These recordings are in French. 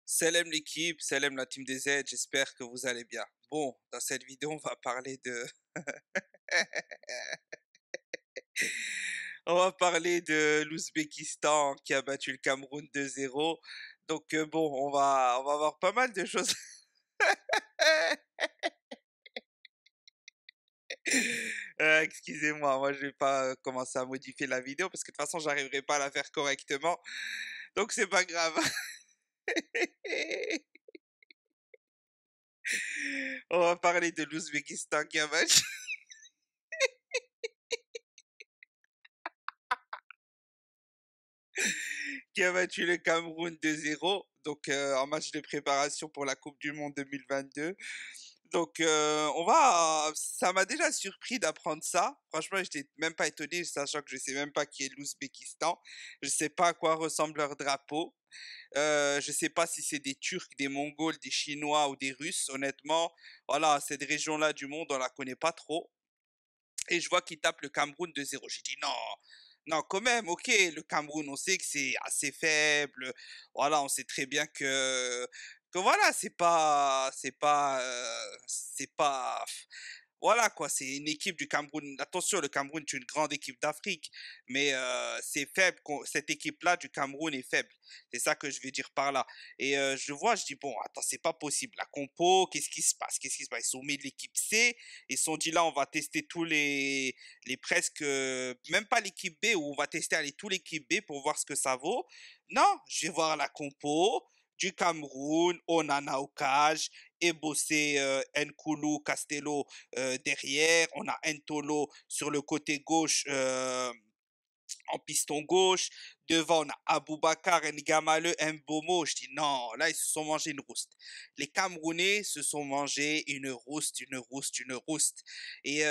Salam l'équipe, salam la team des Z, j'espère que vous allez bien. Bon, dans cette vidéo, on va parler de... on va parler de l'Ouzbékistan qui a battu le Cameroun 2-0. Donc bon, on va avoir pas mal de choses. Excusez-moi, moi je vais pas commencer à modifier la vidéo parce que de toute façon, j'arriverai pas à la faire correctement. Donc c'est pas grave. On va parler de l'Ouzbékistan qui a battu qui a battu le Cameroun 2-0, donc en match de préparation pour la Coupe du Monde 2022. Donc ça m'a déjà surpris d'apprendre ça. Franchement, j'étais même pas étonné, sachant que je sais même pas qui est l'Ouzbékistan. Je sais pas à quoi ressemble leur drapeau. Je sais pas si c'est des Turcs, des Mongols, des Chinois ou des Russes. Honnêtement, voilà, cette région-là du monde, on la connaît pas trop. Et je vois qu'il tape le Cameroun 2-0. J'ai dit non, non, quand même, ok, le Cameroun, on sait que c'est assez faible. Voilà, on sait très bien que voilà, c'est pas, voilà quoi, c'est une équipe du Cameroun. Attention, le Cameroun est une grande équipe d'Afrique, mais c'est faible. Cette équipe-là du Cameroun est faible. C'est ça que je vais dire par là. Et je vois, je dis bon, attends, c'est pas possible. La compo, qu'est-ce qui se passe? Qu'est-ce qui se passe? Ils sont mis de l'équipe C. Ils se sont dit là, on va tester tous les presque, même pas l'équipe B, où on va tester allez, tout l'équipe B pour voir ce que ça vaut. Non, je vais voir la compo du Cameroun, Onana au cage, Ebossé, Nkulu, Castello derrière, on a Ntolo sur le côté gauche en piston gauche, devant on a Aboubakar, Ngamale, Mbomo, je dis non, là ils se sont mangés une rouste. Les Camerounais se sont mangés une rouste, une rouste, une rouste. Et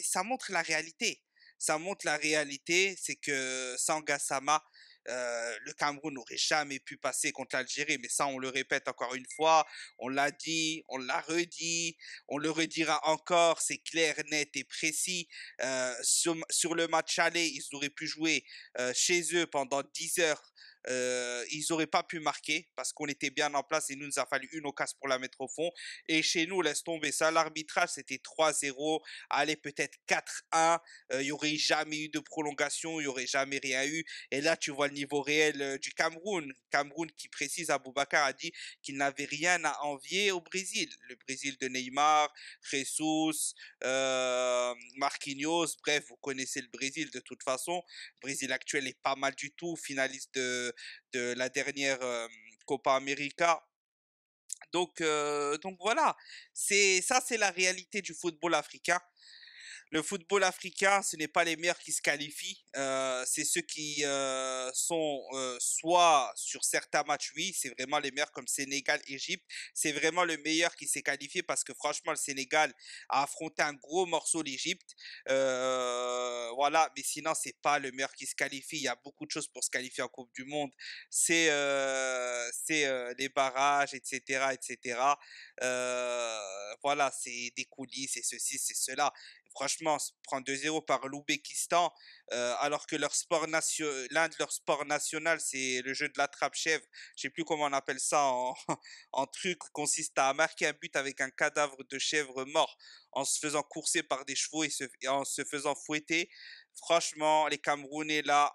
ça montre la réalité. Ça montre la réalité, c'est que sans Gassama, le Cameroun n'aurait jamais pu passer contre l'Algérie, mais ça on le répète encore une fois, on l'a dit, on l'a redit, on le redira encore, c'est clair, net et précis. Sur le match aller, ils auraient pu jouer chez eux pendant 10 heures. Ils n'auraient pas pu marquer parce qu'on était bien en place et nous a fallu une occasion pour la mettre au fond. Et chez nous, laisse tomber ça. L'arbitrage, c'était 3-0. Allez, peut-être 4-1. Il n'y aurait jamais eu de prolongation. Il n'y aurait jamais rien eu. Et là, tu vois le niveau réel du Cameroun. Cameroun qui précise, Aboubacar a dit qu'il n'avait rien à envier au Brésil. Le Brésil de Neymar, Jesus, Marquinhos, bref, vous connaissez le Brésil de toute façon. Le Brésil actuel est pas mal du tout, finaliste de la dernière Copa América. Donc voilà, c'est la réalité du football africain. Le football africain, ce n'est pas les meilleurs qui se qualifient, c'est ceux qui sont soit sur certains matchs, oui, c'est vraiment les meilleurs comme Sénégal, Égypte. C'est vraiment le meilleur qui s'est qualifié parce que franchement, le Sénégal a affronté un gros morceau l'Égypte. Voilà, mais sinon, c'est pas le meilleur qui se qualifie. Il y a beaucoup de choses pour se qualifier en Coupe du Monde. C'est les barrages, etc., etc. Voilà, c'est des coulisses, c'est ceci, c'est cela. Franchement, se prendre 2-0 par l'Ouzbékistan, alors que l'un de leurs sports nationaux, c'est le jeu de la trappe-chèvre. Je sais plus comment on appelle ça en truc, consiste à marquer un but avec un cadavre de chèvre mort en se faisant courser par des chevaux et en se faisant fouetter. Franchement, les Camerounais là,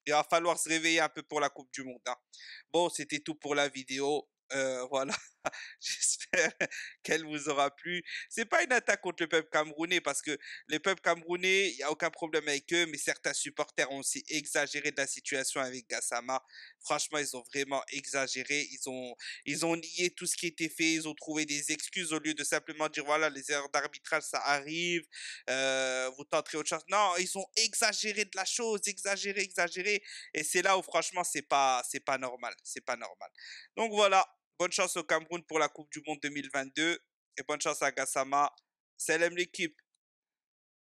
il va falloir se réveiller un peu pour la Coupe du Monde, hein. Bon, c'était tout pour la vidéo. Voilà. J'espère qu'elle vous aura plu. C'est pas une attaque contre le peuple camerounais parce que le peuple camerounais, il n'y a aucun problème avec eux, mais certains supporters ont aussi exagéré de la situation avec Gassama. Franchement, ils ont vraiment exagéré. Ils ont nié tout ce qui était fait. Ils ont trouvé des excuses au lieu de simplement dire voilà, les erreurs d'arbitrage, ça arrive. Vous tenterez autre chose. Non, ils ont exagéré de la chose, exagéré, exagéré. Et c'est là où franchement, c'est pas normal. C'est pas normal. Donc voilà. Bonne chance au Cameroun pour la Coupe du Monde 2022 et bonne chance à Gassama. Salam l'équipe.